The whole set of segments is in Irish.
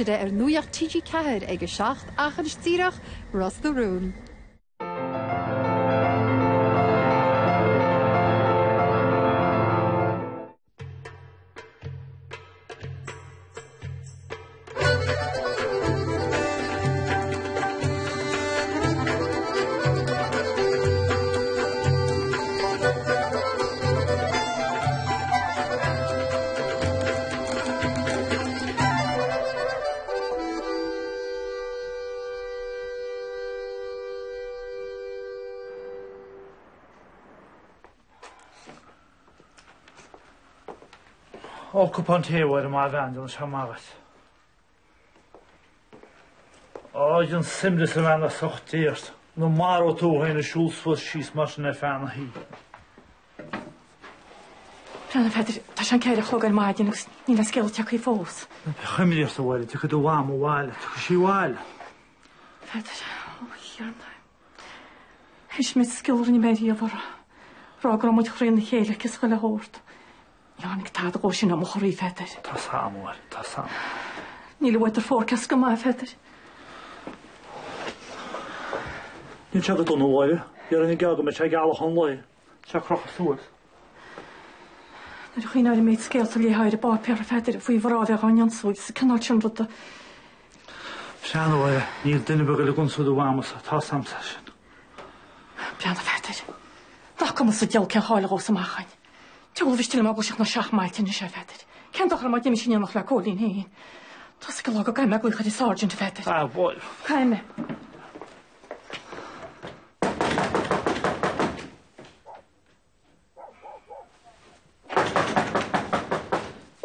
Today Dramaíocht TG4 ag 7:8 Ros the Rún. Occupant here where my van on Shamagas. Oh, you simply man a soft tears. No maro to in the shoes was she's much in a fan he. Rhan Feder, ta sian ceir a chlog ar maid yn ni'n asgil tiach i ffos. Chymryd ys o wedi, ti'n cyd o wam o wael, ti'n si wael. Feder, o hian. Hys mi sgil rhan i meid i ofor. Rog o'n mwyd chryn y cheir ac ysgol y hort. Iawn, ag tad o gosyn am ochr i Feder. Ta sam o wael, ta sam. Ni lywed yr ffôr casg yma, Feder. Ni'n siarad o'n oer, i'r unig gael gymaint eich gael o'ch o'n loi. Siarad croch y llwyd. Nid ywch chi'n ar y meid sgil sy'n leihau'r y bod per y Feder fwy fyrradd ag onion swyd sy'n cynnal sian rwyd o. Sian o wael, ni'n dyn i bygol y gwnswyd o wam os ta sam sesiwn. Bian o Feder. Rhac o'n sy'n diol cael hoel o gos yma chain. Tiwl fystil yma bwysig na siach mael ti'n eisiau Feder. Cen doch ar yma dim eisiau ni'n o'ch la colin hyn. Tos y gylog o gael me gwych ydi Sergeant Feder. Ah, boi. Cael me.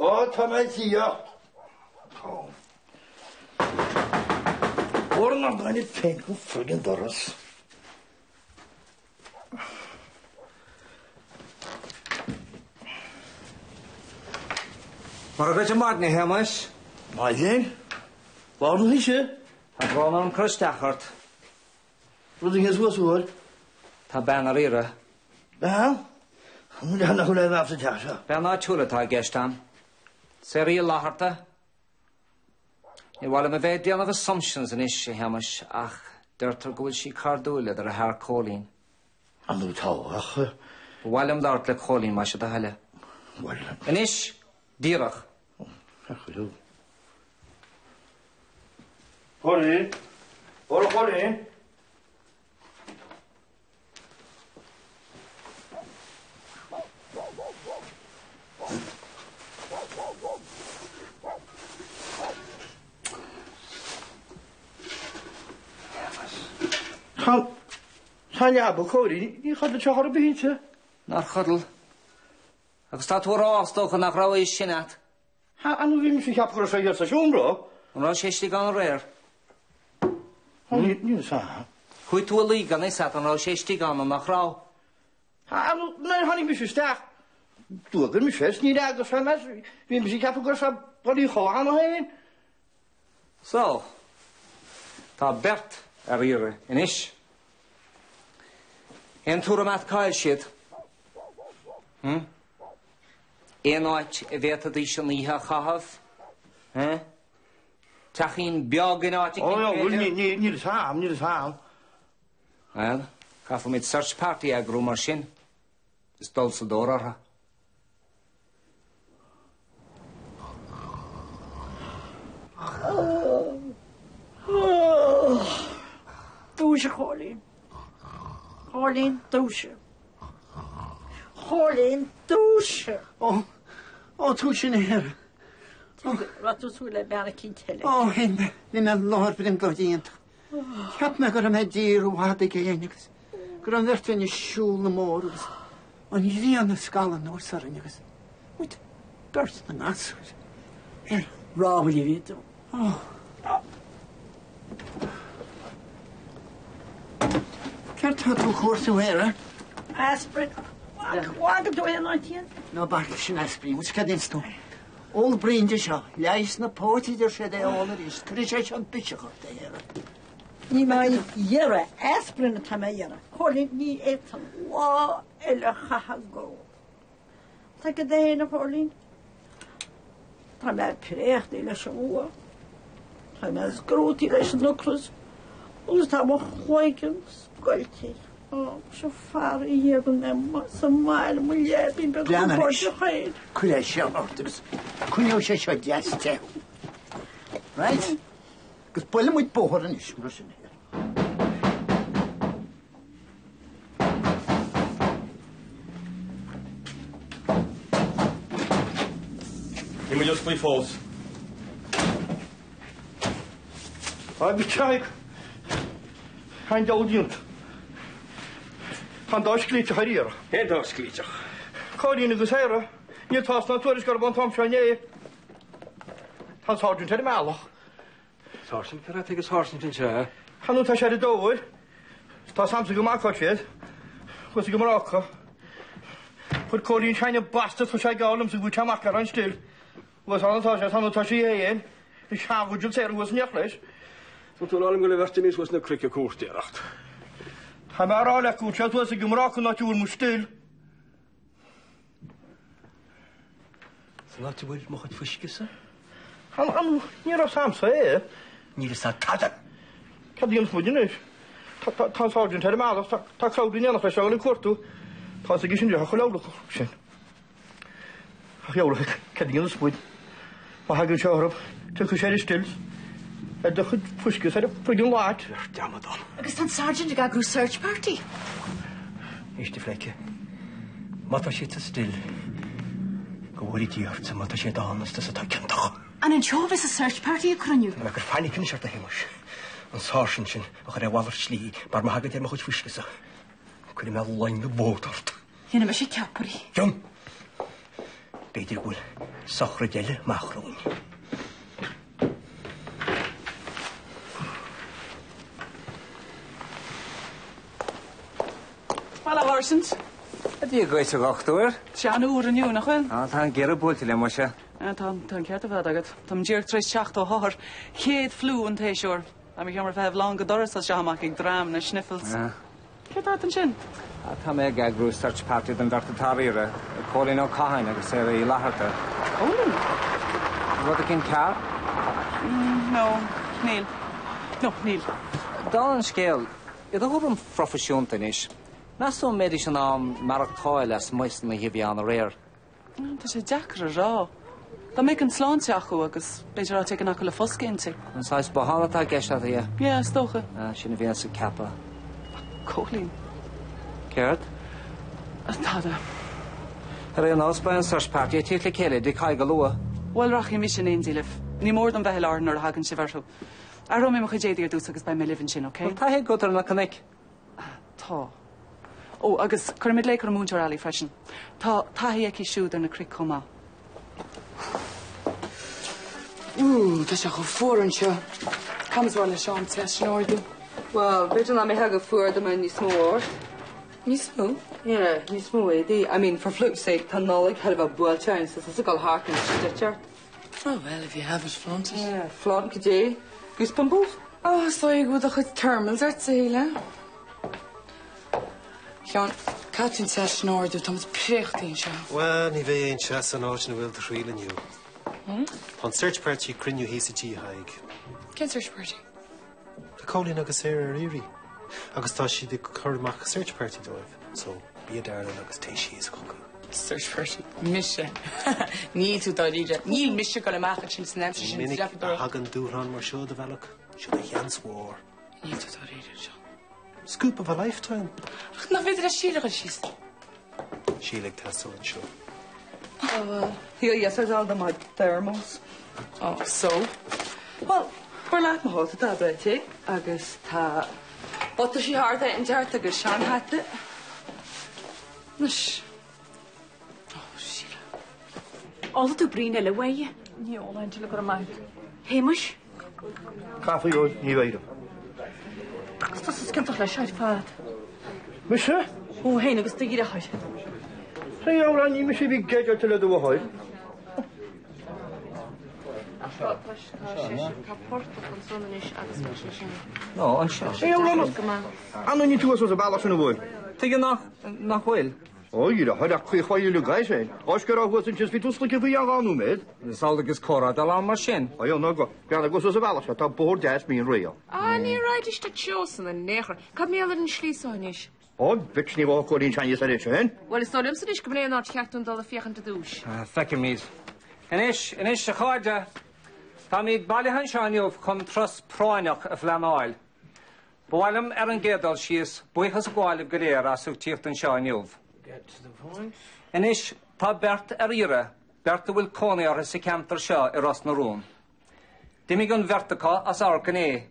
O, Dramaíocht. O'r na'n gael ei pen yn ffrigyn doros. Mae'r beth y marni hemas? Mae dyn? Fawr nhw eisiau? A bro mewn crystachart. Rwy'n hys was o'r? Ta ben ar ira. Wel? Nw'n hynna hwnna yn after tasha. Ben ar tŵr ta gestam. Ser i laharta. Ni wala me fe dian of assumptions yn eisiau hemas ach dyrtar gwyl si cardwyle dar a har colin. Am nhw taw, ach. Wala am dart le colin ma si da hala. Wel. Yn eich, dirach. Ach, ydw. Colin? O'r Colin? Sa'n iab o Colin, ni chod y chachor o byd, te? Na'r chodl. Agus ta tŵr ostwch yn ach raw eich sinat. Ha, nhw ddim sy'n chiap gwrs o i'r sasiwn, bro? Yn rhaid siesti gan yr er. Ni'n sa. Hwy tŵr ligan ei sat yn rhaid siesti gan yn ach raw. Ha, na'n hannig mis ystach. Dwi'n mis fes, ni'n agos fa mes. Fi'n mis i chiap gwrs o bod i chohan o hyn. So, ta Bert ar ire, yn eich. En tŵr am at cael sydd. En oed y fet ydy sy'n liha chahaf. Ta chi'n biog yn oed i Ni'n sam. Wel, gaffo mit search party ag rŵm ar sy'n. Ys dol sy'n dor ar ha. Douche, Colin. Colin, douche. Colin, douche. O, tŵr sy'n her. Wat doet u le bijna kind helle? O, hyn, ni'n meddwl lor bydd yn god i'n. Chap me gyda me dir o wad i gein. Gyda nert yn y siŵl y môr. Ond i ddian y sgal yn o'r sarin. Wyt, bert yn aswyr. Her. Raw i fi. O. Cer ta drwy chwrs yw her, Aspirin. Wat doe je nou tien? No, bach sy'n aspirin. Wyt cadyn stw. Ol brind y sio. Leis na poti dyr sydd e ol yr ist. Cyrra sy'n bysio chwrt e her. Ni mae jere aspirin ta me jere. Colin ni etan. Wa eller chahago. Tak det henne Colin. Ta me precht eller så. Time as grúti leis an lucras. Ús tá mo chuigin scoilti. So far I hegan em some mile mulher bin be Blaen go is. chaid. Cwyd eisiau ortys. Cwyd eisiau sio diaste. Right? Gys bwyl yn mwyd bohor yn isio sy'n hir. Ni moet just play false. I'll be trying. Hand old youth. Hand oes glitch hier. Hen oes glitch. Colin is here. Niet vast na toerisch carbon Tom Chanier. Han sergeant het mal. Sergeant, kan ik tegen sergeant in je? Han nu tasje de dood. Sta samen gemaakt wat je. Was ik gemaakt. Voor Colin schijne bastard voor zijn galm zo goed maken aan stil. Was han tasje heen. Ik ga goed zeggen was niet fles. Want toen allemaal de werste mis was een krikje koers dieracht. Hij maar al lekker goed, was ik gemaakt natuurlijk moest stil. Laat je wel mag het verschissen? Han niet op samen hè. Niet is dat taden. Ik had die ons moet je niet. Ta sergeant het mal, ta zou die nog zo in kort toe. Ta ze gingen je gelooflijk zijn. Ach joh, ik had die ons moet. Maar hij gaat op. Toen je stil. Het de goed fuske zei voor die laat. Ja, maar dan. Agus tan sergeant a gagrú search party. Is de vlekje. Mata shit stil. Gwori diart, mata shit anders, dat het kan toch. An in Jove is a search party a crunniu. Maar ik fijn ik niet zo te hemels. Een sergeantje, nog een waller slie, maar mag het helemaal goed fuske. Kun je me lang de bootort. Je neemt je kapri. Jong. Beter goed. Sachre delle magroen. Hallo, Horsens. Het is goed zo gacht hoor. Sean uur en nog wel. Ah, dan gere boeltje le mosje. En dan kert het wat dat. Dan jeert tres schacht o haar. Geet flu en teeshoor. Dan ik jammer vijf lange dollars als jammer ik dram en sniffels. Ja. Geet dat een chin. Ah, dan me gagrú search party dan dart tarire. Colin o Cahan agus sé I laharte. Colin? Wat ik in car? No, Neil. No, Neil. Dan scale. Je dat hoor profession tenis. Na so medisch naam Mark Toiles meest me hier aan de rear. Dat is een jacker ra. Dan make een slaantje agus. Beter uit tegen akele foskinte. En zij behalve dat gest dat je. Ja, stoche. Shin weer se kappa. Colin. Kert? Tada. Er een ausbouw search party titel kelle de kai galoa. Wel rach mission in dilif. Ni more dan vehelar nor hagen shiverto. Arom me ge jeder dus agus bij me living chin, okay? Ta he goter na connect. Tá. Ó, agus chumid le mún allí freisin. Tá taí siúd ar na cric comá. Tá se go fóran seo. Camsáil le seán te nóú. Well, beidir na mé ha go fuair do me ní smór. Ní smó? Yeah, ní smó éí. I mean, for flukes sake, tá nálaigh head of a builtein, so it's a gal hark and stitcher. Oh, well, if you have it flaunted. Yeah, flaunt go dé. Gus pumples? Oh, so ag bud a chud thermals ar tíle. Seán, catin te nóú, Thomas preachtaín seo. Well, ní bheith ein se an áit na bhfuil de chríleniu. An search party crinniu hí sa tí haig. Ken search party? Tá Colin agus éir ar iri. Agus tá si de chuirmach search party dóibh. So, bí a darlan agus tééis sí is coca. Search party. Mise. Ní tú dá ríide. Níl mise go le machcha sin san emsa sin Minic a hagan dúrán mar seo de bhealach. Seo a janswór. Ní tú dá ríide seo. Scoop of a lifetime. Ach, na bheidir a síle síos. Síleg tastal an seo. Oh, well. Here, yes, there's all the my thermals. Oh, so? Well, we're like my hot at that, agus tá. What does she hard at in jar agus Sean had it? Nish. Oh, síle. All tú brín eile weie? Ní ólain til go mai. Héimis? Cafe goes, ní bhéidir. Agus tas is cintach le seid fad. Mise? Ó, héin agus tú gíre haid. Sa jóra ní mis bhí geidir til le do bhhaid. No, an seo. Sa jóra no. Anu ní tú as a balas yn y bwyd. Tige nach hwyl. Oh, you're a hard quick while you guys, eh? Oscar wasn't just between slick if we are on med. Is all the Cora de la machine. I don't know, Granna goes as a valor, at a board that's being real. Ah, ní ráid is dat chosen an necher. Cad mé an slísáis. Oh, bitch, you walk in Chinese edition. Well, it's not imsadish gymryd not checked on the fiach and the douche. Fecha míid. Inis a cháide, tá míid bailithan seaniuh chun tros práineach a phleanáil. Bhailim an gédal síos buchas a gháilib go léir as tíocht an seaniuh. Get to the point. Inis tá bert ire, bert bhfuil cónaí sa ceantar seo I ras na rún. Dimig an vertica as arcan é.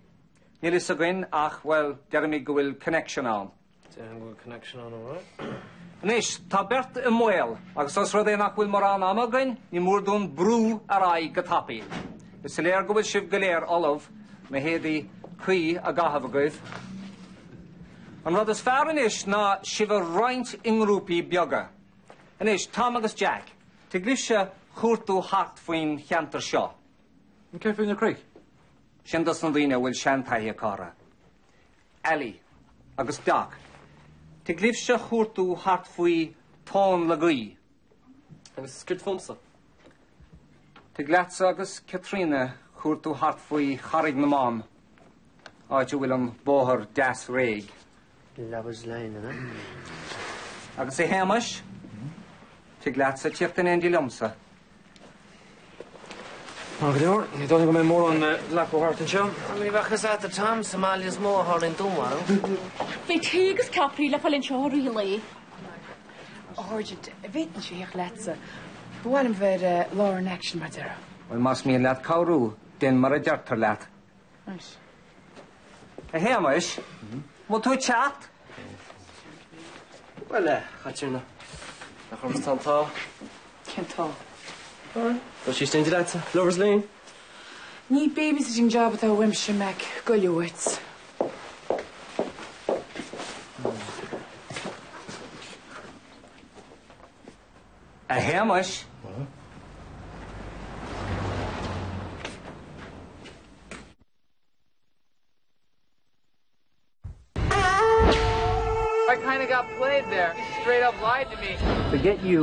Níl is a gin ach, well, derimig go bhfuil connection an. Good connection on all right. Inis, tá bert I mwyl, agus os roedd nach bhfuil mar an amagain, ni mwr dún brú arai gatapi. Is léir go bhfuil sib go léir olaf, me hédi Cuid a gahabagaith. An rud is fear inis na sibh roint ingrúpi beaga. Inis, Tom agus Jack, te glisha chuirtú hart faoin cheantar seo. Yn cael ffyn y creek? Sin dos na dine bhfuil seantaí a cara. Ellie, agus Doc, te glisha chuirtú hart faoi tón le grí. Agus sgrid ffonsa? Te glatsa agus Katrina chuirtú hart faoi charig na mám. Áitiu bhfuil an bóthar das réig. Labas lein, yna. Agus é héimeis, te glatsa tíochtan endi lomsa. Agdor, ni dod i go mewn môr o'n lac o hart yn sio. Mi fachas at y tam, Somalia's môr hor yn dwmar. Fe tegus capri la fallen seo rili. Orgent, weet niet je gletsen. Waarom we law in action met haar? Wel mas mi laat cawrw, den mar a jartar laat. Nice. E héimeis, mo tú chat? Wel, gaat je na. Na chwrs tan ta. Can't tell. Does she stand that? Lovers Lane? Ní babysitting job at a Wimshire Mac, go you it. A héimeis? I kind of got played there. Straight up lied to me. Forget you.